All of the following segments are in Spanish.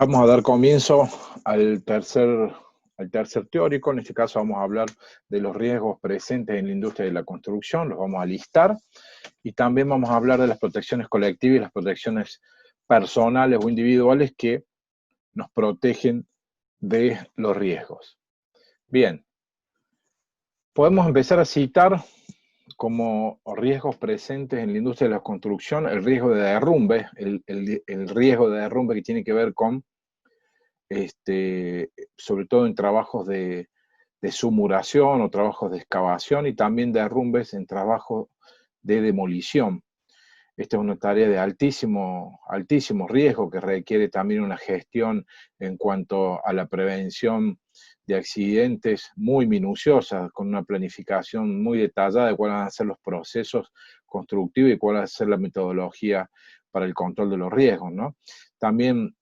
Vamos a dar comienzo al tercer teórico. En este caso vamos a hablar de los riesgos presentes en la industria de la construcción, los vamos a listar, y también vamos a hablar de las protecciones colectivas y las protecciones personales o individuales que nos protegen de los riesgos. Bien, podemos empezar a citar como riesgos presentes en la industria de la construcción el riesgo de derrumbe, el riesgo de derrumbe que tiene que ver con sobre todo en trabajos de submuración o trabajos de excavación, y también derrumbes en trabajos de demolición. Esta es una tarea de altísimo riesgo que requiere también una gestión en cuanto a la prevención de accidentes muy minuciosa, con una planificación muy detallada de cuáles van a ser los procesos constructivos y cuál va a ser la metodología para el control de los riesgos, ¿no? También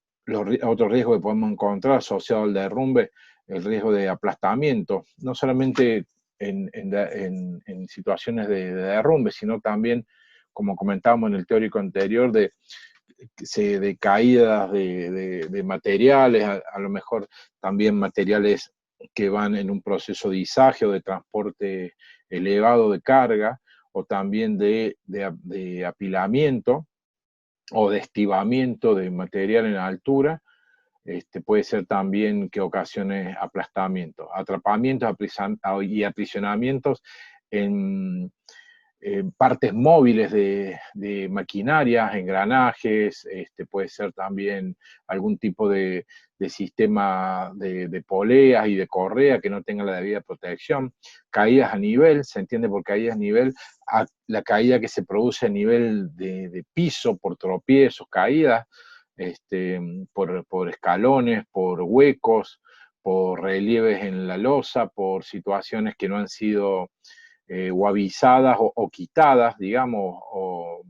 otro riesgo que podemos encontrar asociado al derrumbe, el riesgo de aplastamiento, no solamente en situaciones de derrumbe, sino también, como comentábamos en el teórico anterior, de caídas de materiales, a lo mejor también materiales que van en un proceso de izaje o de transporte elevado de carga, o también de apilamiento o de estibamiento de material en altura. Puede ser también que ocasione aplastamiento, atrapamientos y aprisionamientos en partes móviles de maquinarias, engranajes. Puede ser también algún tipo de sistema de poleas y de correa que no tenga la debida protección. Caídas a nivel, se entiende por caídas a nivel la caída que se produce a nivel de piso por tropiezos, caídas, por escalones, por huecos, por relieves en la losa, por situaciones que no han sido o avisadas o quitadas, digamos, o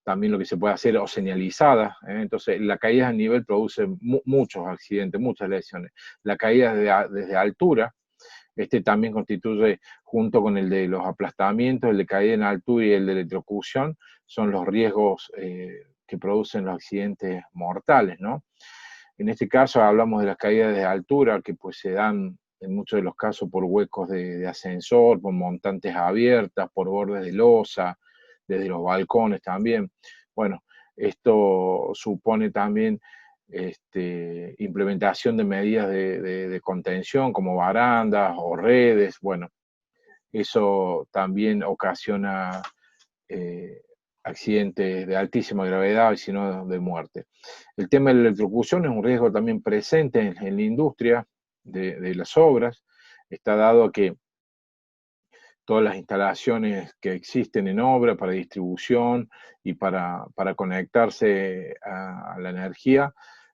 también lo que se puede hacer, o señalizadas. Entonces, la caída a nivel produce muchos accidentes, muchas lesiones. La caída desde altura, también constituye, junto con el de los aplastamientos, el de caída en altura y el de electrocución, son los riesgos que producen los accidentes mortales, ¿no? En este caso hablamos de las caídas de altura, que pues se dan en muchos de los casos por huecos de ascensor, por montantes abiertas, por bordes de losa, desde los balcones también. Bueno, esto supone también implementación de medidas de contención, como barandas o redes. Bueno, eso también ocasiona accidentes de altísima gravedad, y si no de muerte. El tema de la electrocución es un riesgo también presente en la industria de las obras. Está dado que todas las instalaciones que existen en obra para distribución y para conectarse a la energía,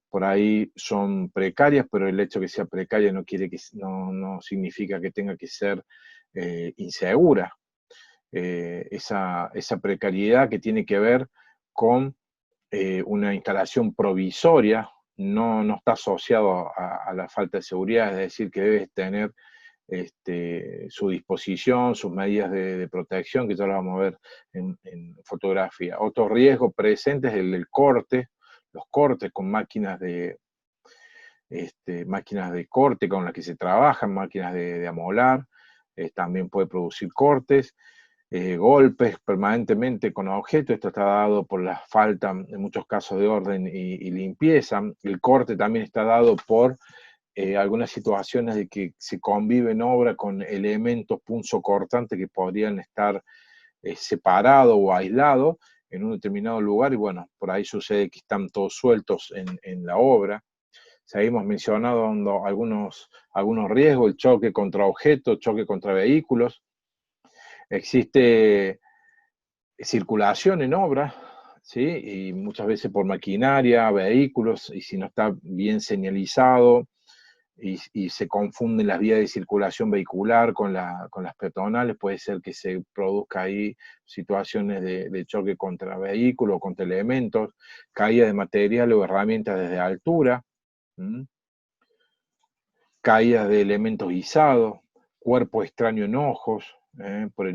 por ahí son precarias, pero el hecho de que sea precaria no significa que tenga que ser insegura. Esa precariedad que tiene que ver con una instalación provisoria no está asociado a la falta de seguridad, es decir, que debe tener su disposición, sus medidas de protección, que ya lo vamos a ver en fotografía. Otro riesgo presente es el corte, los cortes con máquinas de corte con las que se trabajan, máquinas de amolar, también puede producir cortes. Golpes permanentemente con objetos. Esto está dado por la falta, en muchos casos, de orden y limpieza. El corte también está dado por algunas situaciones de que se convive en obra con elementos punzocortantes que podrían estar separados o aislados en un determinado lugar, y bueno, por ahí sucede que están todos sueltos en la obra. Seguimos mencionando algunos riesgos: el choque contra objetos, choque contra vehículos. Existe circulación en obra, ¿sí? Y muchas veces por maquinaria, vehículos, y si no está bien señalizado y se confunden las vías de circulación vehicular con las peatonales, puede ser que se produzca ahí situaciones de choque contra vehículos, contra elementos, caída de material o herramientas desde altura, caídas de elementos guisados, cuerpo extraño en ojos, por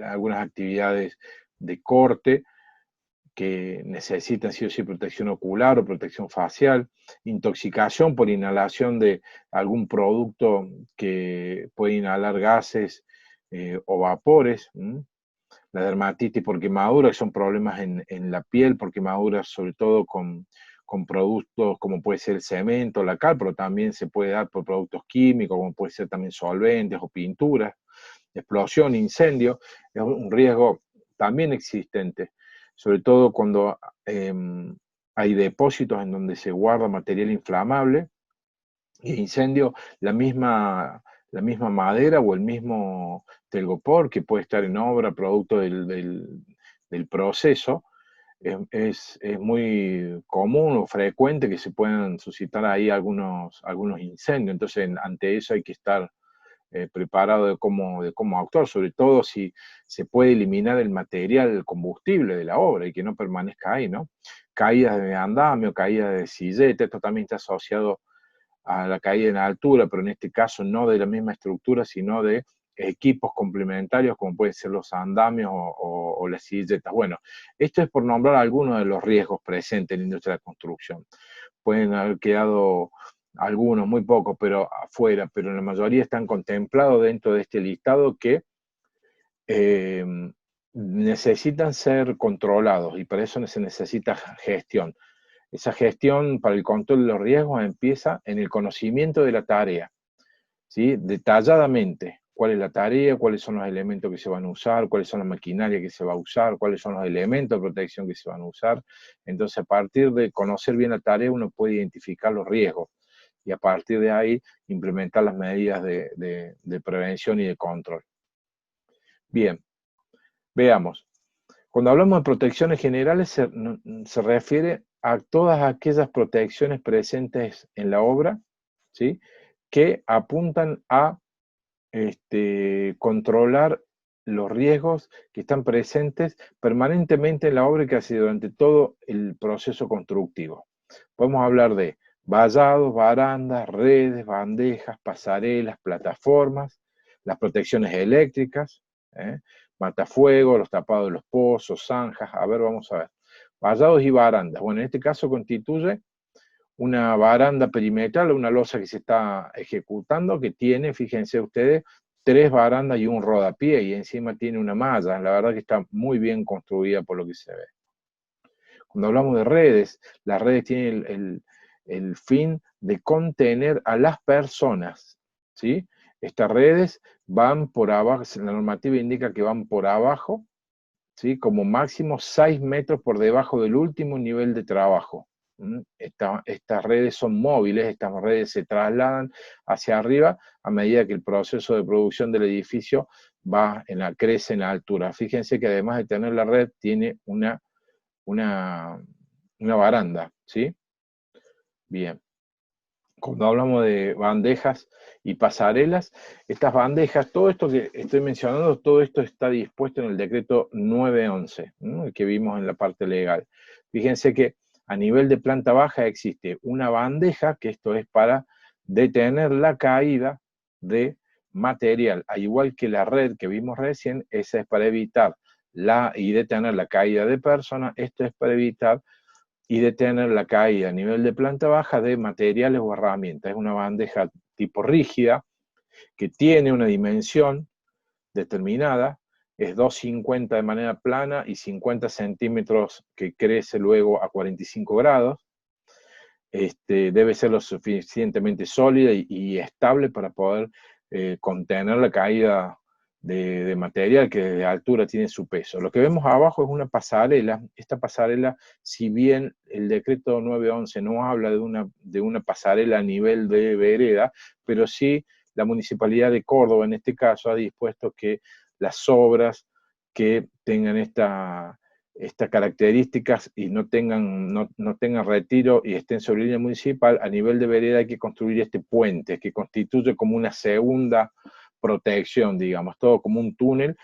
algunas actividades de corte, que necesitan sí o sí protección ocular o protección facial, intoxicación por inhalación de algún producto que puede inhalar gases o vapores, la dermatitis por quemadura, que son problemas en la piel por quemaduras, sobre todo con productos como puede ser el cemento, la cal, pero también se puede dar por productos químicos, como puede ser también solventes o pinturas, explosión, incendio, es un riesgo también existente, sobre todo cuando hay depósitos en donde se guarda material inflamable, y incendio, la misma madera o el mismo telgopor que puede estar en obra producto del proceso, es muy común o frecuente que se puedan suscitar ahí algunos incendios. Entonces, ante eso hay que estar preparado de cómo actuar, sobre todo si se puede eliminar el material, el combustible de la obra y que no permanezca ahí, ¿no? Caídas de andamio, caídas de silleta, esto también está asociado a la caída en altura, pero en este caso no de la misma estructura, sino de equipos complementarios como pueden ser los andamios o las silletas. Bueno, esto es por nombrar algunos de los riesgos presentes en la industria de la construcción. Pueden haber quedado algunos, muy pocos, pero afuera, pero la mayoría están contemplados dentro de este listado que eh, necesitan ser controlados y para eso se necesita gestión. Esa gestión para el control de los riesgos empieza en el conocimiento de la tarea, ¿sí? Detalladamente, cuál es la tarea, cuáles son los elementos que se van a usar, cuáles son las maquinarias que se va a usar, cuáles son los elementos de protección que se van a usar. Entonces, a partir de conocer bien la tarea, uno puede identificar los riesgos y a partir de ahí implementar las medidas de prevención y de control. Bien, veamos. Cuando hablamos de protecciones generales, se refiere a todas aquellas protecciones presentes en la obra, ¿sí? Que apuntan a controlar los riesgos que están presentes permanentemente en la obra y casi durante todo el proceso constructivo. Podemos hablar de vallados, barandas, redes, bandejas, pasarelas, plataformas, las protecciones eléctricas, matafuegos, los tapados de los pozos, zanjas. A ver, vamos a ver. Vallados y barandas. Bueno, en este caso constituye una baranda perimetral, una losa que se está ejecutando, que tiene, fíjense ustedes, 3 barandas y un rodapié, y encima tiene una malla. La verdad que está muy bien construida por lo que se ve. Cuando hablamos de redes, las redes tienen el fin de contener a las personas, ¿sí? Estas redes van por abajo, la normativa indica que van por abajo, ¿sí? Como máximo 6 metros por debajo del último nivel de trabajo. Estas redes son móviles, estas redes se trasladan hacia arriba a medida que el proceso de producción del edificio crece en la altura. Fíjense que además de tener la red, tiene una baranda, ¿sí? Bien. Cuando hablamos de bandejas y pasarelas, estas bandejas, todo esto que estoy mencionando, todo esto está dispuesto en el decreto 911, ¿no? El que vimos en la parte legal. Fíjense que a nivel de planta baja existe una bandeja, que esto es para detener la caída de material, al igual que la red que vimos recién, esa es para evitar y detener la caída de personas, esto es para evitar y detener la caída a nivel de planta baja de materiales o herramientas. Es una bandeja tipo rígida que tiene una dimensión determinada, es 2,50 de manera plana y 50 centímetros que crece luego a 45 grados. Debe ser lo suficientemente sólida y estable para poder contener la caída de material que de altura tiene su peso. Lo que vemos abajo es una pasarela. Esta pasarela, si bien el decreto 911 no habla de una pasarela a nivel de vereda, pero sí la Municipalidad de Córdoba, en este caso, ha dispuesto que las obras que tengan estas características y no tengan retiro y estén sobre línea municipal, a nivel de vereda hay que construir este puente que constituye como una segunda protección, digamos, todo como un túnel,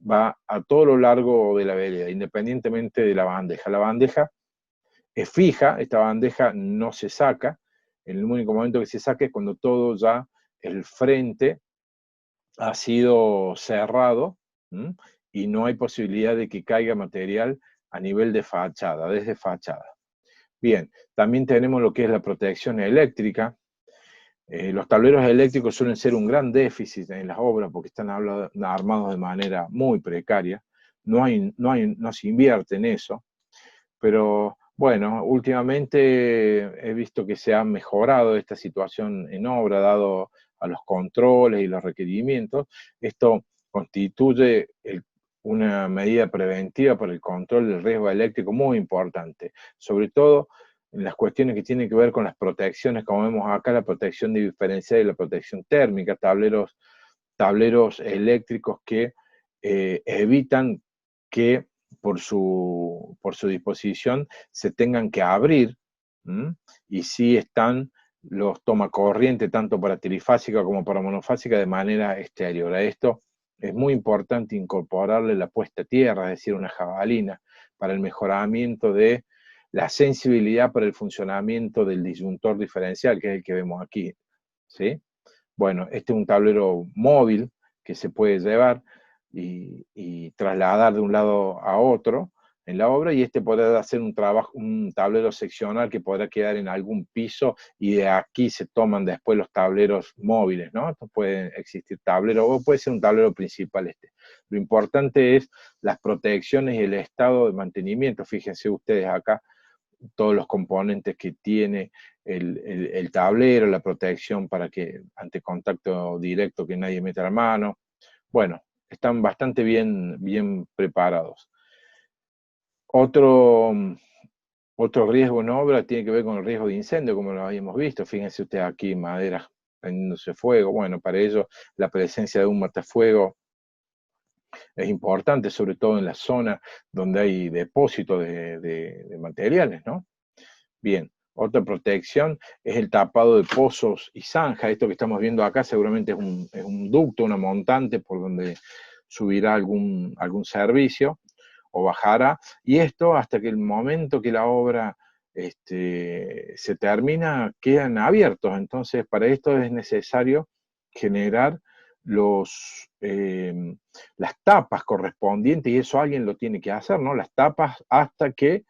va a todo lo largo de la vereda, independientemente de la bandeja. La bandeja es fija, esta bandeja no se saca, el único momento que se saca es cuando todo ya, el frente ha sido cerrado, y no hay posibilidad de que caiga material a nivel de fachada, desde fachada. Bien, también tenemos lo que es la protección eléctrica. Los tableros eléctricos suelen ser un gran déficit en las obras porque están armados de manera muy precaria. No se invierte en eso, pero bueno, últimamente he visto que se ha mejorado esta situación en obra, dado a los controles y los requerimientos. Esto constituye una medida preventiva para el control del riesgo eléctrico muy importante, sobre todo en las cuestiones que tienen que ver con las protecciones, como vemos acá, la protección diferencial y la protección térmica, tableros eléctricos que evitan que por su disposición se tengan que abrir, y sí están los tomacorriente tanto para trifásica como para monofásica de manera exterior. A esto es muy importante incorporarle la puesta a tierra, es decir, una jabalina, para el mejoramiento de la sensibilidad para el funcionamiento del disyuntor diferencial, que es el que vemos aquí, ¿sí? Bueno, este es un tablero móvil que se puede llevar y trasladar de un lado a otro en la obra, y este podrá hacer un tablero seccional que podrá quedar en algún piso, y de aquí se toman después los tableros móviles, ¿no? Entonces pueden existir tableros, o puede ser un tablero principal este. Lo importante es las protecciones y el estado de mantenimiento. Fíjense ustedes acá todos los componentes que tiene el tablero, la protección para que ante contacto directo que nadie meta la mano. Bueno, están bastante bien preparados. Otro riesgo en obra tiene que ver con el riesgo de incendio, como lo habíamos visto. Fíjense ustedes aquí, madera prendiéndose fuego. Bueno, para ello la presencia de un matafuego es importante, sobre todo en la zona donde hay depósitos de materiales, ¿no? Bien, otra protección es el tapado de pozos y zanjas. Esto que estamos viendo acá seguramente es un ducto, una montante por donde subirá algún servicio o bajará. Y esto hasta que el momento que la obra se termina, quedan abiertos. Entonces, para esto es necesario generar las tapas correspondientes, y eso alguien lo tiene que hacer, ¿no? Las tapas hasta que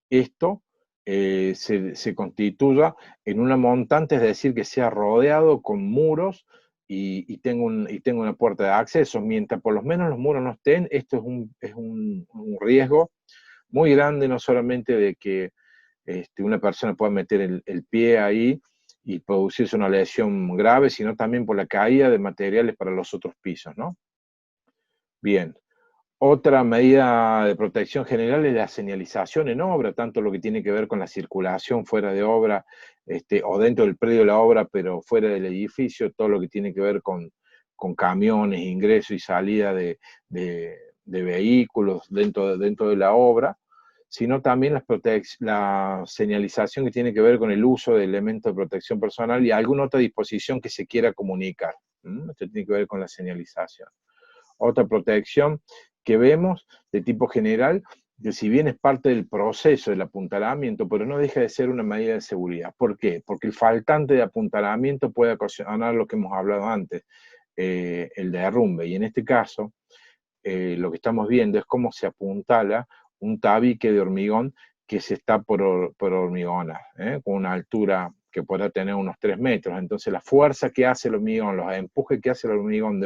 esto se constituya en una montante, es decir, que sea rodeado con muros y tenga una puerta de acceso. Mientras por lo menos los muros no estén, esto es un riesgo muy grande, no solamente de que una persona pueda meter el pie ahí y producirse una lesión grave, sino también por la caída de materiales para los otros pisos, ¿no? Bien. Otra medida de protección general es la señalización en obra, tanto lo que tiene que ver con la circulación fuera de obra, o dentro del predio de la obra, pero fuera del edificio, todo lo que tiene que ver con camiones, ingreso y salida de vehículos dentro de la obra, sino también la señalización que tiene que ver con el uso de elementos de protección personal y alguna otra disposición que se quiera comunicar. Esto tiene que ver con la señalización. Otra protección que vemos de tipo general, que si bien es parte del proceso del apuntalamiento, pero no deja de ser una medida de seguridad. ¿Por qué? Porque el faltante de apuntalamiento puede ocasionar lo que hemos hablado antes, el derrumbe. Y en este caso, lo que estamos viendo es cómo se apuntala un tabique de hormigón que se está por hormigonar, con una altura que podrá tener unos 3 metros. Entonces la fuerza que hace el hormigón, los empujes que hace el hormigón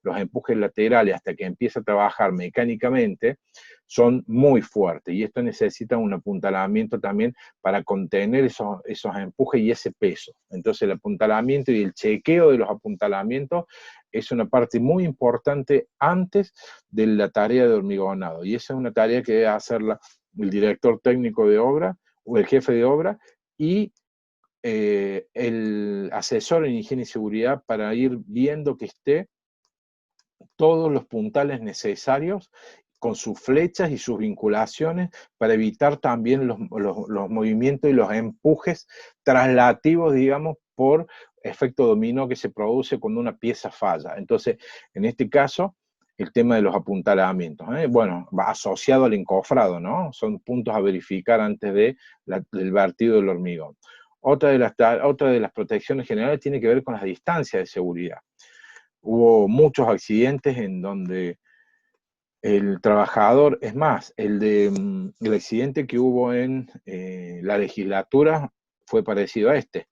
los empujes laterales hasta que empieza a trabajar mecánicamente, son muy fuertes, y esto necesita un apuntalamiento también para contener esos empujes y ese peso. Entonces el apuntalamiento y el chequeo de los apuntalamientos es una parte muy importante antes de la tarea de hormigonado, y esa es una tarea que debe hacerla el director técnico de obra o el jefe de obra y el asesor en higiene y seguridad, para ir viendo que esté todos los puntales necesarios con sus flechas y sus vinculaciones para evitar también los movimientos y los empujes traslativos, digamos, por efecto dominó que se produce cuando una pieza falla. Entonces, en este caso, el tema de los apuntalamientos, bueno, va asociado al encofrado, ¿no? Son puntos a verificar antes del vertido del hormigón. Otra de las protecciones generales tiene que ver con las distancias de seguridad. Hubo muchos accidentes en donde El trabajador, es más, el accidente que hubo en la legislatura fue parecido a este.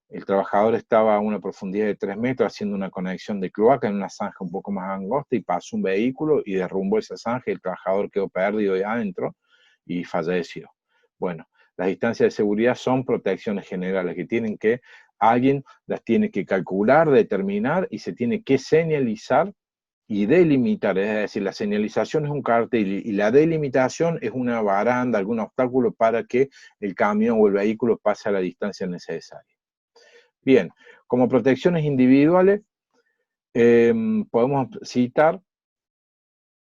El trabajador estaba a una profundidad de 3 metros haciendo una conexión de cloaca en una zanja un poco más angosta y pasó un vehículo y derrumbó esa zanja y el trabajador quedó perdido ahí adentro y falleció. Bueno, las distancias de seguridad son protecciones generales que alguien las tiene que calcular, determinar y se tiene que señalizar y delimitar, es decir, la señalización es un cartel y la delimitación es una baranda, algún obstáculo para que el camión o el vehículo pase a la distancia necesaria. Bien, como protecciones individuales, podemos citar,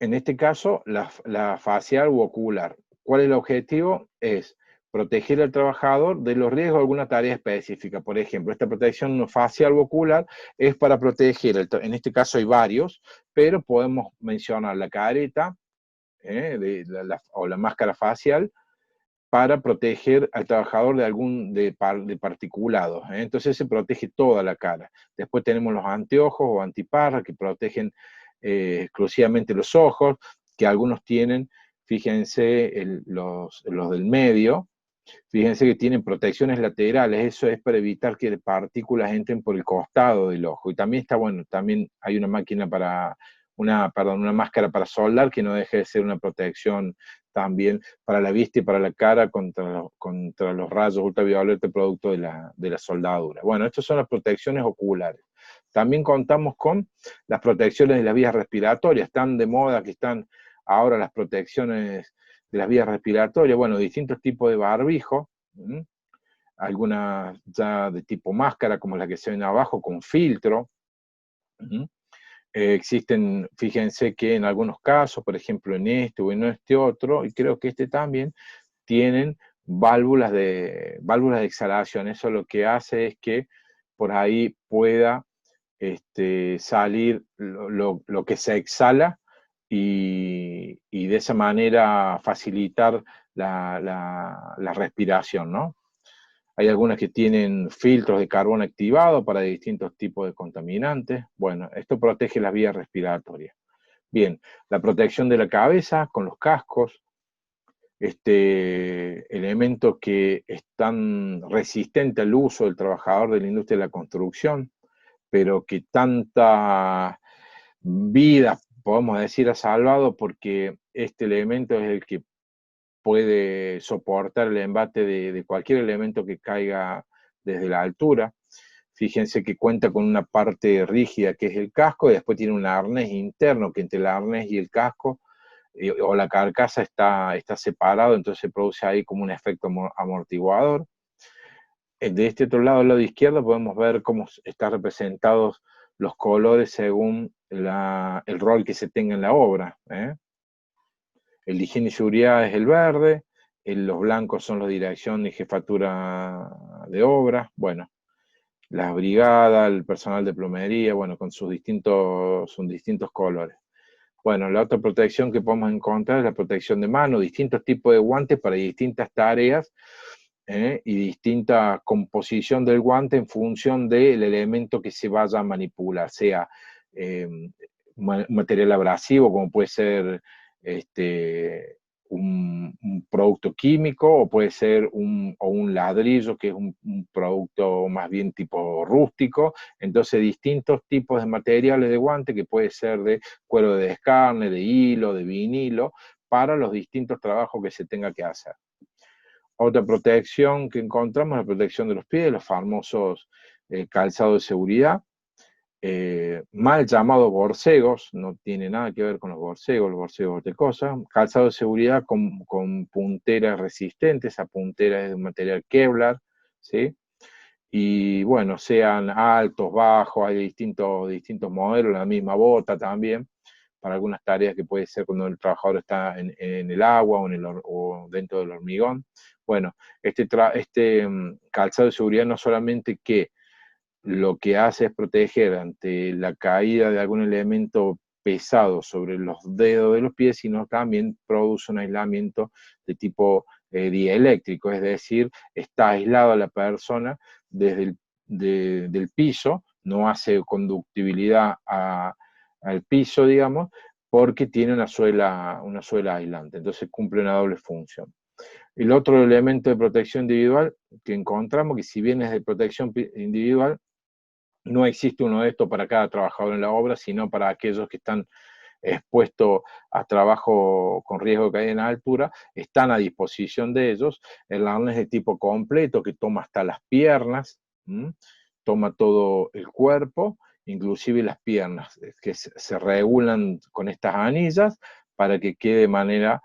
en este caso, la facial u ocular. ¿Cuál es el objetivo? Es proteger al trabajador de los riesgos de alguna tarea específica. Por ejemplo, esta protección facial u ocular es para proteger, en este caso hay varios, pero podemos mencionar la careta o la máscara facial, para proteger al trabajador de particulados. Entonces se protege toda la cara. Después tenemos los anteojos o antiparras que protegen exclusivamente los ojos, que algunos tienen, fíjense, los del medio, fíjense que tienen protecciones laterales, eso es para evitar que partículas entren por el costado del ojo. Y también está bueno, también hay una máquina una máscara para soldar que no deje de ser una protección también para la vista y para la cara contra los rayos ultravioletas producto de la soldadura. Bueno, estas son las protecciones oculares. También contamos con las protecciones de las vías respiratorias, están de moda que están ahora las protecciones de las vías respiratorias, bueno, distintos tipos de barbijo, algunas ya de tipo máscara, como la que se ven abajo, con filtro. Existen, fíjense que en algunos casos, por ejemplo en este o en este otro, y creo que este también, tienen válvulas de exhalación. Eso lo que hace es que por ahí pueda salir lo que se exhala y de esa manera facilitar la respiración, ¿no? Hay algunas que tienen filtros de carbón activado para distintos tipos de contaminantes. Bueno, esto protege las vías respiratorias. Bien, la protección de la cabeza con los cascos, elementos que están resistentes al uso del trabajador de la industria de la construcción, pero que tanta vida, podemos decir, ha salvado porque este elemento es el que puede soportar el embate de cualquier elemento que caiga desde la altura. Fíjense que cuenta con una parte rígida que es el casco y después tiene un arnés interno que entre el arnés y el casco o la carcasa está separado, entonces se produce ahí como un efecto amortiguador. De este otro lado, al lado izquierdo, podemos ver cómo están representados los colores según el rol que se tenga en la obra. El de higiene y seguridad es el verde, los blancos son los de dirección y jefatura de obra, bueno, las brigadas, el personal de plomería, bueno, con sus distintos colores. Bueno, la otra protección que podemos encontrar es la protección de mano, distintos tipos de guantes para distintas tareas y distinta composición del guante en función del elemento que se vaya a manipular, sea material abrasivo, como puede ser un producto químico, o puede ser un ladrillo, que es un producto más bien tipo rústico. Entonces, distintos tipos de materiales de guante, que puede ser de cuero de descarne, de hilo, de vinilo, para los distintos trabajos que se tenga que hacer. Otra protección que encontramos es la protección de los pies, los famosos calzados de seguridad, mal llamados borcegos, no tiene nada que ver con los borcegos de cosas, calzado de seguridad con punteras resistentes, esa puntera es de un material Kevlar, ¿sí? Y bueno, sean altos, bajos, hay distintos modelos, la misma bota también, para algunas tareas que puede ser cuando el trabajador está en el agua o dentro del hormigón. Bueno, este calzado de seguridad no solamente que lo que hace es proteger ante la caída de algún elemento pesado sobre los dedos de los pies, sino también produce un aislamiento de tipo dieléctrico, es decir, está aislado a la persona desde del piso, no hace conductibilidad al piso, digamos, porque tiene una suela aislante, entonces cumple una doble función. El otro elemento de protección individual que encontramos, que si bien es de protección individual, no existe uno de estos para cada trabajador en la obra, sino para aquellos que están expuestos a trabajo con riesgo de caída en altura, están a disposición de ellos. El arnés de tipo completo que toma hasta las piernas, toma todo el cuerpo, inclusive las piernas, que se regulan con estas anillas para que quede de manera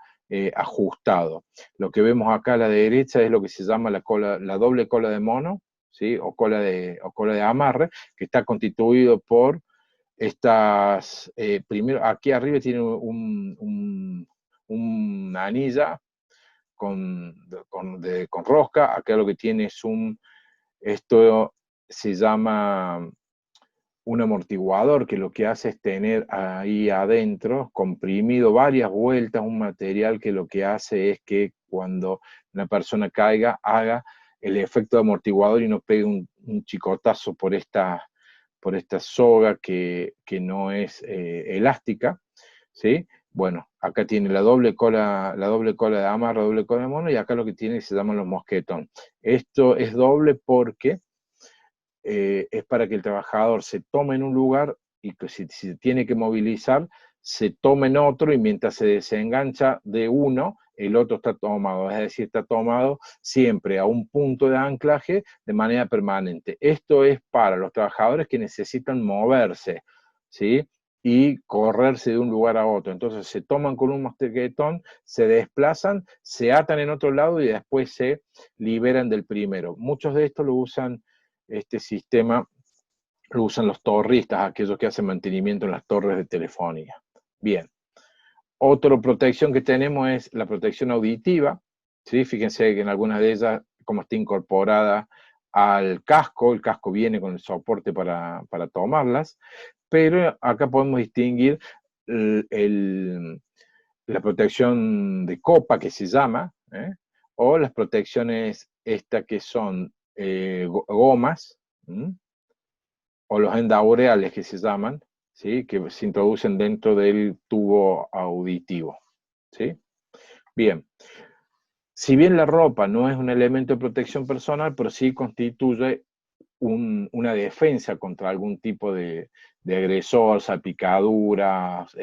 ajustado. Lo que vemos acá a la derecha es lo que se llama la doble cola de mono, ¿sí? o cola de amarre, que está constituido por estas, primero, aquí arriba tiene una anilla con rosca, acá lo que tiene es esto se llama un amortiguador, que lo que hace es tener ahí adentro, comprimido varias vueltas, un material que lo que hace es que cuando una persona caiga, haga el efecto de amortiguador y no pegue un chicotazo por esta soga que no es elástica, ¿sí? Bueno, acá tiene la doble cola de amarre, la doble cola de mono, y acá lo que tiene se llaman los mosquetón. Esto es doble porque es para que el trabajador se tome en un lugar y que si tiene que movilizar, se tome en otro, y mientras se desengancha de uno, el otro está tomado, es decir, está tomado siempre a un punto de anclaje de manera permanente. Esto es para los trabajadores que necesitan moverse, ¿sí? Y correrse de un lugar a otro. Entonces se toman con un mosquetón, se desplazan, se atan en otro lado y después se liberan del primero. Muchos de estos lo usan, este sistema lo usan los torristas, aquellos que hacen mantenimiento en las torres de telefonía. Bien. Otra protección que tenemos es la protección auditiva, ¿sí? Fíjense que en algunas de ellas, como está incorporada al casco, el casco viene con el soporte para tomarlas, pero acá podemos distinguir la protección de copa, que se llama, o las protecciones estas que son gomas, o los endaureales que se llaman, ¿sí? Que se introducen dentro del tubo auditivo, ¿sí? Bien, si bien la ropa no es un elemento de protección personal, pero sí constituye una defensa contra algún tipo de agresor, salpicaduras,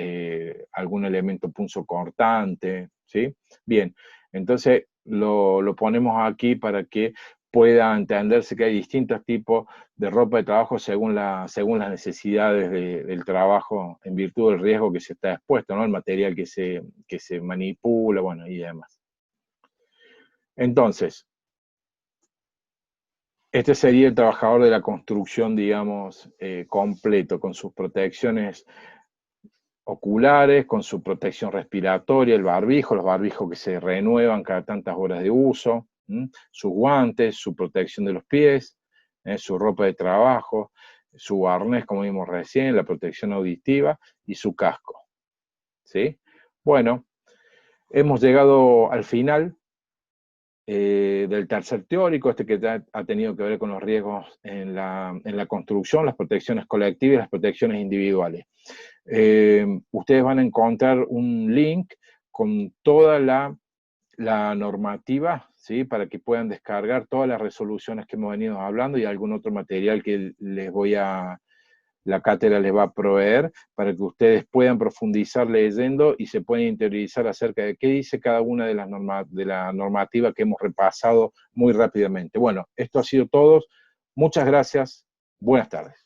algún elemento punzocortante, ¿sí? Bien, entonces lo ponemos aquí para que pueda entenderse que hay distintos tipos de ropa de trabajo según las necesidades del trabajo, en virtud del riesgo que se está expuesto, ¿no? El material que se manipula, bueno, y demás. Entonces, este sería el trabajador de la construcción, digamos, completo, con sus protecciones oculares, con su protección respiratoria, el barbijo, los barbijos que se renuevan cada tantas horas de uso, sus guantes, su protección de los pies, su ropa de trabajo, su arnés, como vimos recién, la protección auditiva y su casco, ¿sí? Bueno, hemos llegado al final del tercer teórico, este que ha tenido que ver con los riesgos en la construcción, las protecciones colectivas y las protecciones individuales. Ustedes van a encontrar un link con toda la normativa, ¿sí? Para que puedan descargar todas las resoluciones que hemos venido hablando y algún otro material que la cátedra les va a proveer para que ustedes puedan profundizar leyendo y se puedan interiorizar acerca de qué dice cada una de la normativa que hemos repasado muy rápidamente. Bueno, esto ha sido todo. Muchas gracias. Buenas tardes.